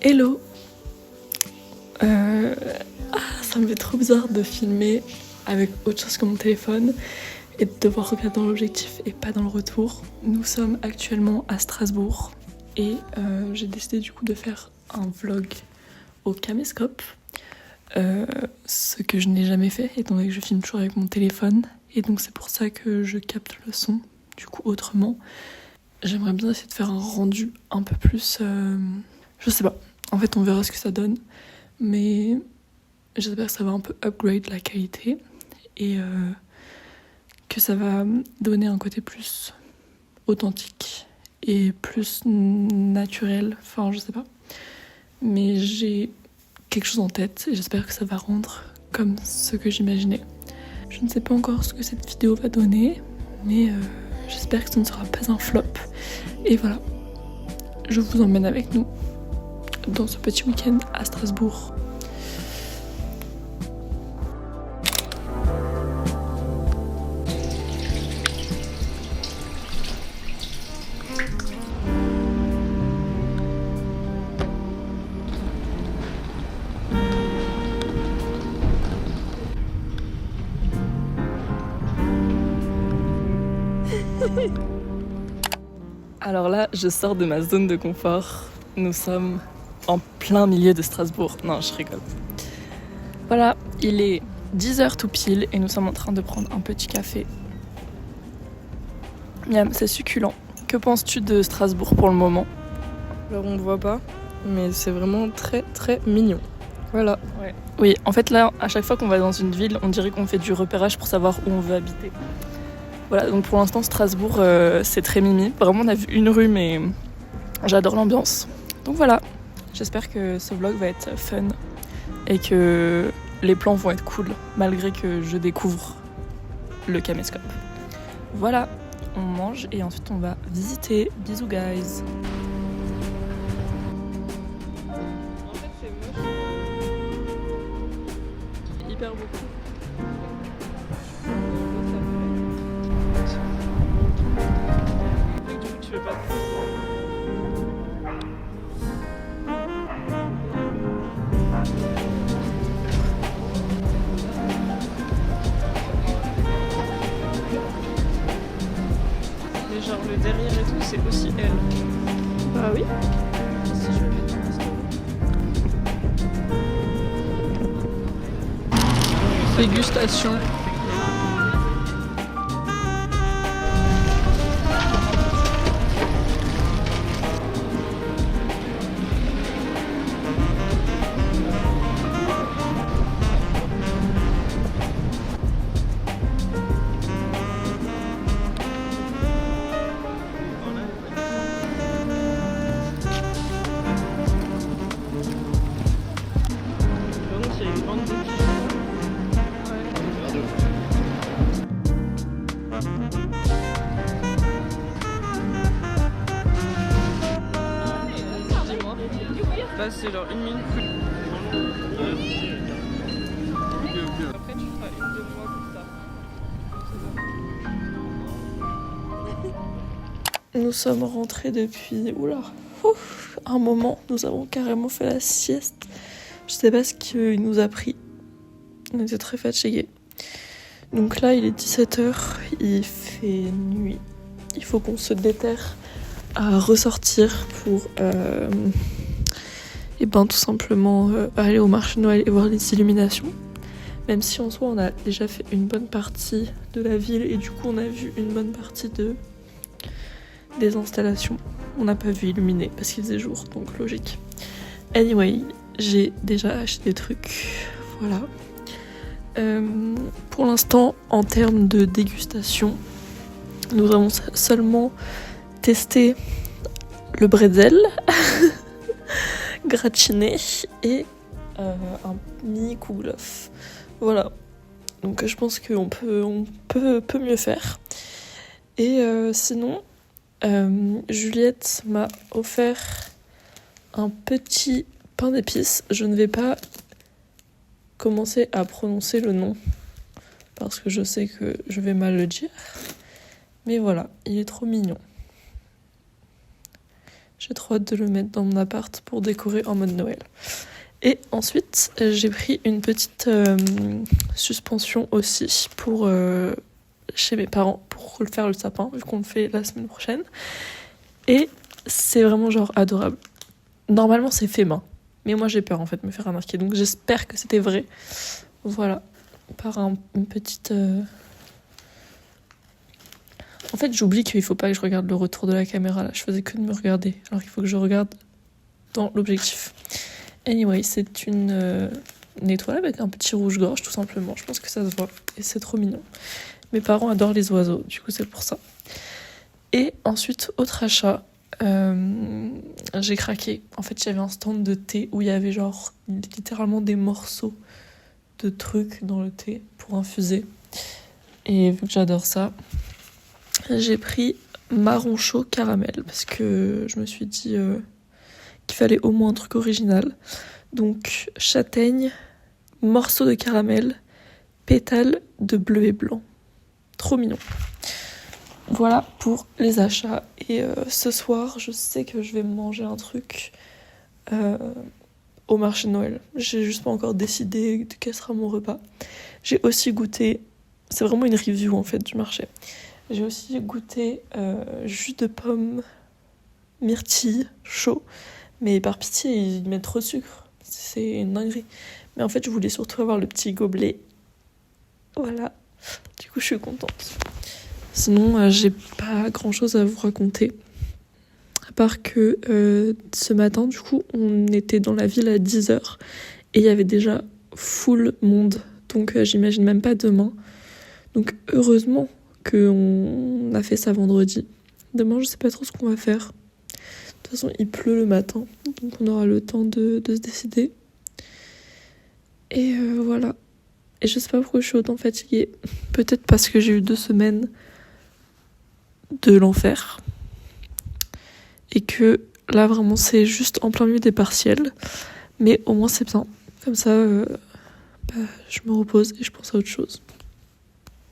Hello. Ça me fait trop bizarre de filmer avec autre chose que mon téléphone et de devoir regarder dans l'objectif et pas dans le retour. Nous sommes actuellement à Strasbourg et j'ai décidé du coup de faire un vlog au caméscope, ce que je n'ai jamais fait étant donné que je filme toujours avec mon téléphone, et donc c'est pour ça que je capte le son du coup autrement. J'aimerais bien essayer de faire un rendu un peu plus... je sais pas, en fait on verra ce que ça donne, mais j'espère que ça va un peu upgrade la qualité et que ça va donner un côté plus authentique et plus naturel, enfin je sais pas. Mais j'ai quelque chose en tête et j'espère que ça va rendre comme ce que j'imaginais. Je ne sais pas encore ce que cette vidéo va donner, mais j'espère que ce ne sera pas un flop. Et voilà, je vous emmène avec nous dans ce petit week-end à Strasbourg. Alors là, je sors de ma zone de confort. Nous sommes en plein milieu de Strasbourg. Non, je rigole. Voilà, il est 10h tout pile et nous sommes en train de prendre un petit café. Miam, c'est succulent. Que penses-tu de Strasbourg pour le moment? Alors on ne voit pas, mais c'est vraiment très très mignon. Voilà. Ouais. Oui, en fait là, à chaque fois qu'on va dans une ville, on dirait qu'on fait du repérage pour savoir où on veut habiter. Voilà, donc pour l'instant Strasbourg c'est très mimi. Vraiment on a vu une rue mais j'adore l'ambiance. Donc voilà, j'espère que ce vlog va être fun et que les plans vont être cool malgré que je découvre le caméscope. Voilà, on mange et ensuite on va visiter. Bisous guys. En fait c'est moche. Hyper beaucoup. Tu veux pas mais genre le derrière et tout c'est aussi elle. Ah oui. Si je le mets dans la story. Dégustation. Là c'est genre 1 minute. Après tu feras une de moi plus tard. Nous sommes rentrés depuis un moment. Nous avons carrément fait la sieste. Je sais pas ce qu'il nous a pris. On était très fatigués. Donc là il est 17h, il fait nuit. Il faut qu'on se déterre à ressortir pour tout simplement aller au marché de Noël et voir les illuminations. Même si en soi on a déjà fait une bonne partie de la ville et du coup on a vu une bonne partie des installations. On n'a pas vu illuminer parce qu'il faisait jour, donc logique. Anyway, j'ai déjà acheté des trucs. Voilà. Pour l'instant, en termes de dégustation, nous avons seulement testé le bretzel gratiné et un mini kouglof. Voilà. Donc je pense qu'on peut mieux faire. Et sinon, Juliette m'a offert un petit pain d'épices. Je ne vais pas commencer à prononcer le nom parce que je sais que je vais mal le dire. Mais voilà, il est trop mignon. J'ai trop hâte de le mettre dans mon appart pour décorer en mode Noël. Et ensuite, j'ai pris une petite suspension aussi pour chez mes parents pour faire le sapin, vu qu'on le fait la semaine prochaine. Et c'est vraiment genre adorable. Normalement, c'est fait main. Mais moi, j'ai peur en fait de me faire remarquer. Donc j'espère que c'était vrai. Voilà. Par une petite... En fait, j'oublie qu'il faut pas que je regarde le retour de la caméra. Là, je faisais que de me regarder. Alors qu'il faut que je regarde dans l'objectif. Anyway, c'est une étoile avec un petit rouge-gorge, tout simplement. Je pense que ça se voit. Et c'est trop mignon. Mes parents adorent les oiseaux. Du coup, c'est pour ça. Et ensuite, autre achat. J'ai craqué. En fait, il y avait un stand de thé où il y avait genre littéralement des morceaux de trucs dans le thé pour infuser. Et vu que j'adore ça, j'ai pris marron chaud caramel parce que je me suis dit qu'il fallait au moins un truc original. Donc châtaigne, morceau de caramel, pétales de bleu et blanc. Trop mignon. Voilà pour les achats. Et ce soir, je sais que je vais manger un truc au marché de Noël. J'ai juste pas encore décidé de quel sera mon repas. J'ai aussi goûté, c'est vraiment une review en fait du marché. J'ai aussi goûté jus de pomme myrtille chaud. Mais par pitié, ils mettent trop de sucre. C'est une dinguerie. Mais en fait, je voulais surtout avoir le petit gobelet. Voilà. Du coup, je suis contente. Sinon, j'ai pas grand-chose à vous raconter. À part que ce matin, du coup, on était dans la ville à 10h. Et il y avait déjà full monde. Donc, j'imagine même pas demain. Donc, heureusement qu'on a fait ça vendredi. Demain, je sais pas trop ce qu'on va faire. De toute façon, il pleut le matin, donc on aura le temps de se décider. Et voilà. Et je sais pas pourquoi je suis autant fatiguée. Peut-être parce que j'ai eu 2 semaines de l'enfer. Et que là, vraiment, c'est juste en plein milieu des partiels. Mais au moins, c'est bien. Comme ça, je me repose et je pense à autre chose.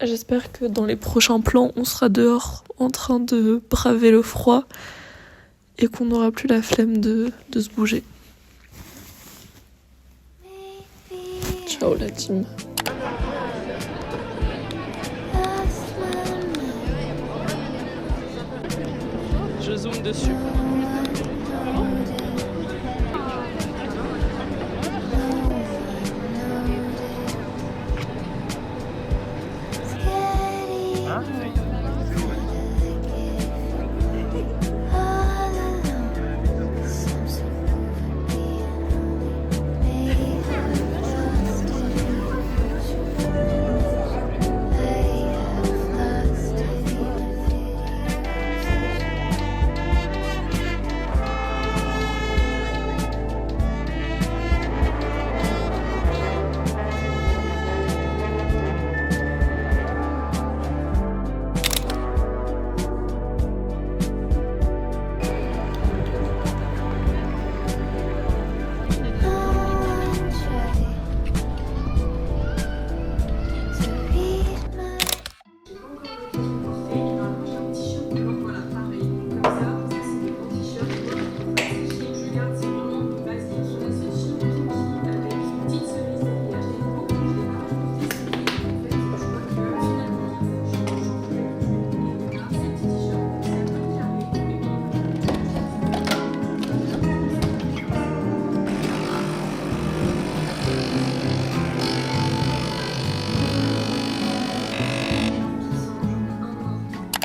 J'espère que dans les prochains plans, on sera dehors en train de braver le froid. Et qu'on n'aura plus la flemme de se bouger. Ciao la team. Je zoome dessus.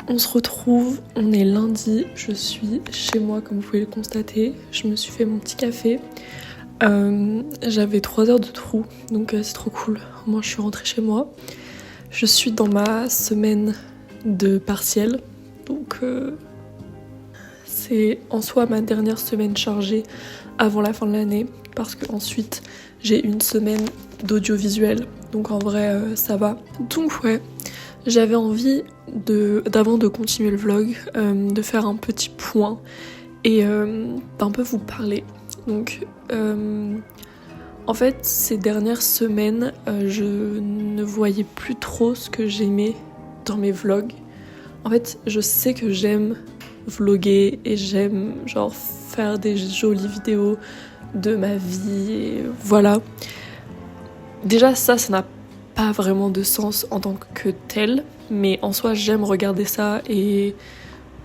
On se retrouve, on est lundi, je suis chez moi comme vous pouvez le constater. Je me suis fait mon petit café. J'avais 3 heures de trou, donc c'est trop cool. Moi je suis rentrée chez moi. Je suis dans ma semaine de partiel, donc c'est en soi ma dernière semaine chargée avant la fin de l'année, parce qu'ensuite j'ai une semaine d'audiovisuel, donc en vrai ça va. Donc ouais, j'avais envie d'avant de continuer le vlog, de faire un petit point et d'un peu vous parler. Donc en fait ces dernières semaines je ne voyais plus trop ce que j'aimais dans mes vlogs. En fait je sais que j'aime vloguer et j'aime genre faire des jolies vidéos de ma vie et voilà. Déjà ça n'a pas vraiment de sens en tant que tel, mais en soi j'aime regarder ça et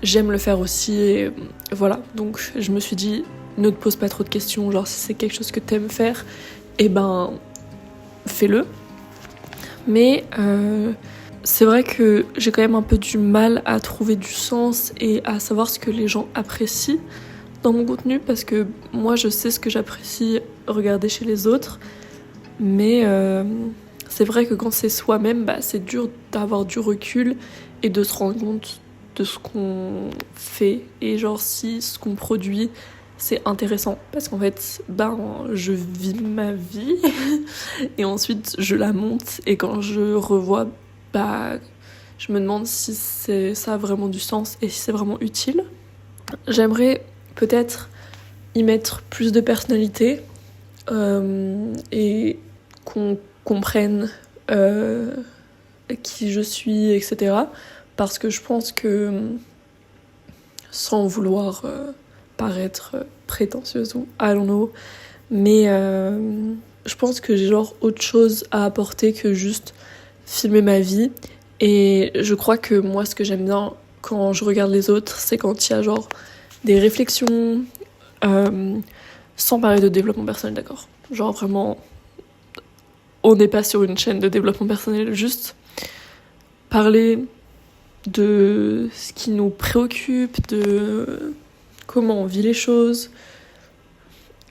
j'aime le faire aussi et voilà. Donc je me suis dit ne te pose pas trop de questions, genre si c'est quelque chose que t'aimes faire, et ben fais-le. Mais c'est vrai que j'ai quand même un peu du mal à trouver du sens et à savoir ce que les gens apprécient dans mon contenu parce que moi je sais ce que j'apprécie regarder chez les autres, mais c'est vrai que quand c'est soi-même, c'est dur d'avoir du recul et de se rendre compte de ce qu'on fait et genre si ce qu'on produit c'est intéressant parce qu'en fait je vis ma vie et ensuite je la monte et quand je revois je me demande si ça a vraiment du sens et si c'est vraiment utile. J'aimerais peut-être y mettre plus de personnalité et qu'on comprenne qui je suis, etc. Parce que je pense que, sans vouloir paraître prétentieuse ou I don't know, mais je pense que j'ai genre autre chose à apporter que juste filmer ma vie. Et je crois que moi, ce que j'aime bien quand je regarde les autres, c'est quand il y a genre des réflexions, sans parler de développement personnel, d'accord? Genre vraiment, on n'est pas sur une chaîne de développement personnel, juste parler de ce qui nous préoccupe, de comment on vit les choses.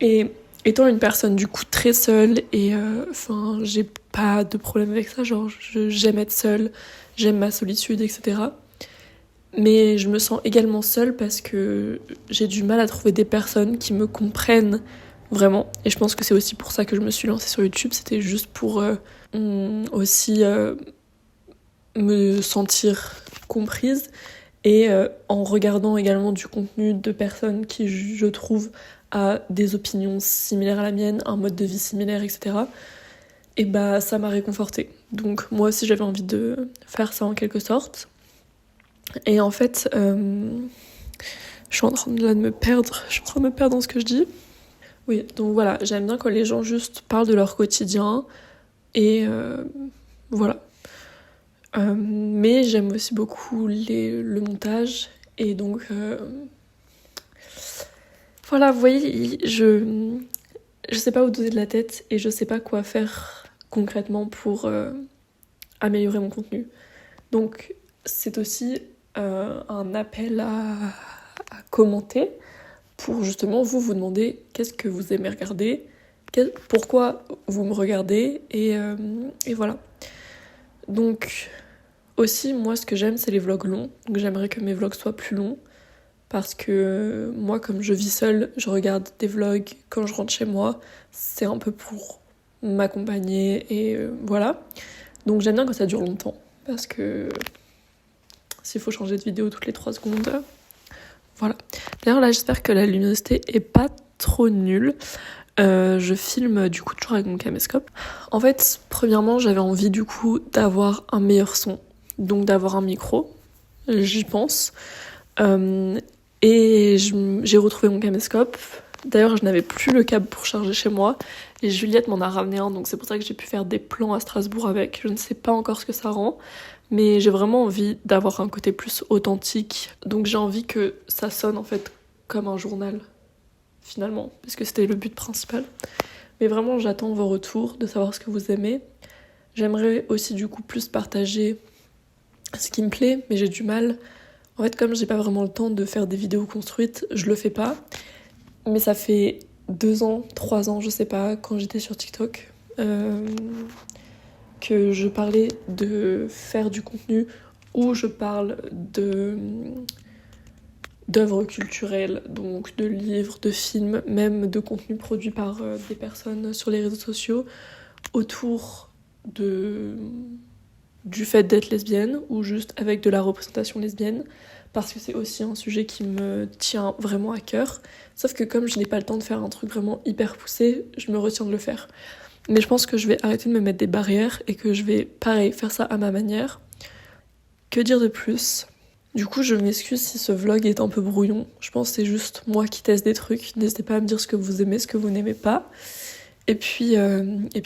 Et étant une personne du coup très seule, et j'ai pas de problème avec ça, genre j'aime être seule, j'aime ma solitude, etc. Mais je me sens également seule parce que j'ai du mal à trouver des personnes qui me comprennent vraiment. Et je pense que c'est aussi pour ça que je me suis lancée sur YouTube, c'était juste pour aussi me sentir comprise et en regardant également du contenu de personnes qui, je trouve, a des opinions similaires à la mienne, un mode de vie similaire, etc. Et ça m'a réconfortée. Donc moi aussi j'avais envie de faire ça en quelque sorte. Et en fait, je suis en train de me perdre. Je suis en train de me perdre dans ce que je dis. Oui, donc voilà, j'aime bien quand les gens juste parlent de leur quotidien. Et voilà. Mais j'aime aussi beaucoup le montage. Et donc, voilà, vous voyez, je sais pas où donner de la tête. Et je sais pas quoi faire concrètement pour améliorer mon contenu. Donc, c'est aussi un appel à commenter pour justement vous demander qu'est-ce que vous aimez regarder, pourquoi vous me regardez et voilà. Donc aussi moi ce que j'aime c'est les vlogs longs, donc j'aimerais que mes vlogs soient plus longs parce que moi comme je vis seule, je regarde des vlogs quand je rentre chez moi, c'est un peu pour m'accompagner et voilà. Donc j'aime bien quand ça dure longtemps parce que s'il faut changer de vidéo toutes les 3 secondes. Voilà. D'ailleurs là j'espère que la luminosité est pas trop nulle. Je filme du coup toujours avec mon caméscope. En fait, premièrement j'avais envie du coup d'avoir un meilleur son. Donc d'avoir un micro, j'y pense. Et j'ai retrouvé mon caméscope. D'ailleurs je n'avais plus le câble pour charger chez moi. Et Juliette m'en a ramené un, donc c'est pour ça que j'ai pu faire des plans à Strasbourg avec. Je ne sais pas encore ce que ça rend. Mais j'ai vraiment envie d'avoir un côté plus authentique. Donc j'ai envie que ça sonne en fait comme un journal, finalement. Parce que c'était le but principal. Mais vraiment j'attends vos retours, de savoir ce que vous aimez. J'aimerais aussi du coup plus partager ce qui me plaît, mais j'ai du mal. En fait comme j'ai pas vraiment le temps de faire des vidéos construites, je le fais pas. Mais ça fait 2 ans, 3 ans, je sais pas, quand j'étais sur TikTok. Que je parlais de faire du contenu où je parle d'œuvres culturelles, donc de livres, de films, même de contenu produit par des personnes sur les réseaux sociaux autour du fait d'être lesbienne ou juste avec de la représentation lesbienne parce que c'est aussi un sujet qui me tient vraiment à cœur. Sauf que comme je n'ai pas le temps de faire un truc vraiment hyper poussé, je me retiens de le faire. Mais je pense que je vais arrêter de me mettre des barrières et que je vais, pareil, faire ça à ma manière. Que dire de plus ? Du coup, je m'excuse si ce vlog est un peu brouillon. Je pense que c'est juste moi qui teste des trucs. N'hésitez pas à me dire ce que vous aimez, ce que vous n'aimez pas. Et puis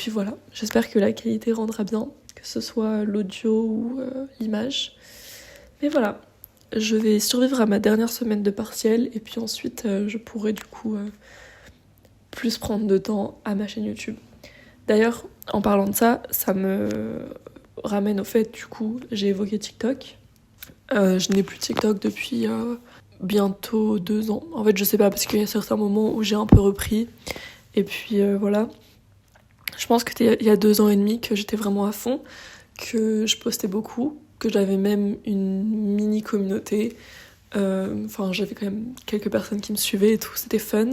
voilà. J'espère que la qualité rendra bien, que ce soit l'audio ou l'image. Mais voilà, je vais survivre à ma dernière semaine de partiel et puis ensuite je pourrai du coup plus prendre de temps à ma chaîne YouTube. D'ailleurs, en parlant de ça, ça me ramène au fait, du coup, j'ai évoqué TikTok. Je n'ai plus TikTok depuis bientôt 2 ans. En fait, je sais pas, parce qu'il y a certains moments où j'ai un peu repris. Et puis voilà. Je pense que c'était il y a 2 ans et demi que j'étais vraiment à fond, que je postais beaucoup, que j'avais même une mini communauté. Enfin, j'avais quand même quelques personnes qui me suivaient et tout, c'était fun.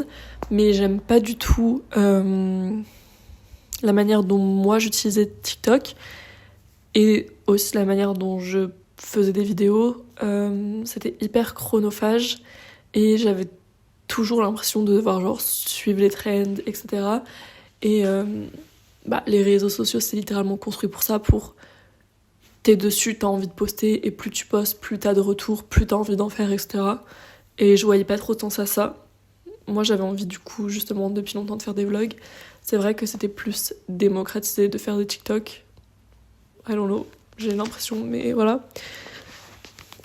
Mais j'aime pas du tout la manière dont moi j'utilisais TikTok et aussi la manière dont je faisais des vidéos. C'était hyper chronophage et j'avais toujours l'impression de devoir genre suivre les trends, etc. Et les réseaux sociaux, c'est littéralement construit pour ça, pour t'es dessus, t'as envie de poster, et plus tu postes, plus t'as de retours, plus t'as envie d'en faire, etc. Et je voyais pas trop de sens à ça. Moi, j'avais envie, du coup, justement, depuis longtemps de faire des vlogs. C'est vrai que c'était plus démocratisé de faire des TikTok. I don't know, j'ai l'impression, mais voilà.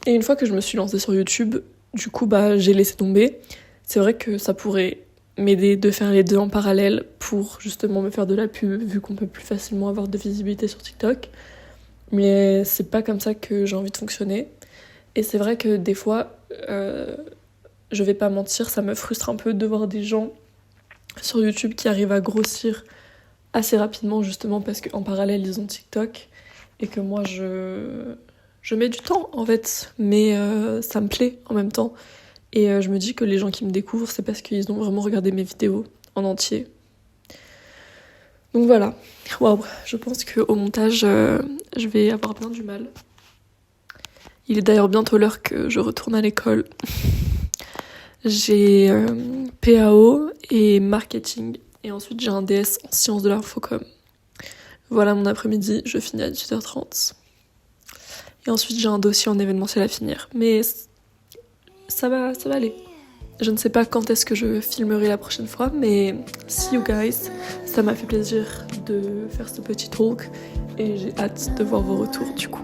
Et une fois que je me suis lancée sur YouTube, du coup, j'ai laissé tomber. C'est vrai que ça pourrait m'aider de faire les deux en parallèle pour justement me faire de la pub, vu qu'on peut plus facilement avoir de visibilité sur TikTok. Mais c'est pas comme ça que j'ai envie de fonctionner. Et c'est vrai que des fois, je vais pas mentir, ça me frustre un peu de voir des gens sur YouTube qui arrivent à grossir assez rapidement, justement parce qu'en parallèle ils ont TikTok et que moi je mets du temps en fait, mais ça me plaît en même temps. Et je me dis que les gens qui me découvrent, c'est parce qu'ils ont vraiment regardé mes vidéos en entier. Donc voilà, waouh, je pense qu'au montage, je vais avoir bien du mal. Il est d'ailleurs bientôt l'heure que je retourne à l'école. J'ai PAO et marketing. Et ensuite, j'ai un DS en sciences de l'infocom. Voilà mon après-midi, je finis à 18h30. Et ensuite, j'ai un dossier en événementiel à finir. Mais ça va aller. Je ne sais pas quand est-ce que je filmerai la prochaine fois, mais see you guys. Ça m'a fait plaisir de faire ce petit talk et j'ai hâte de voir vos retours du coup.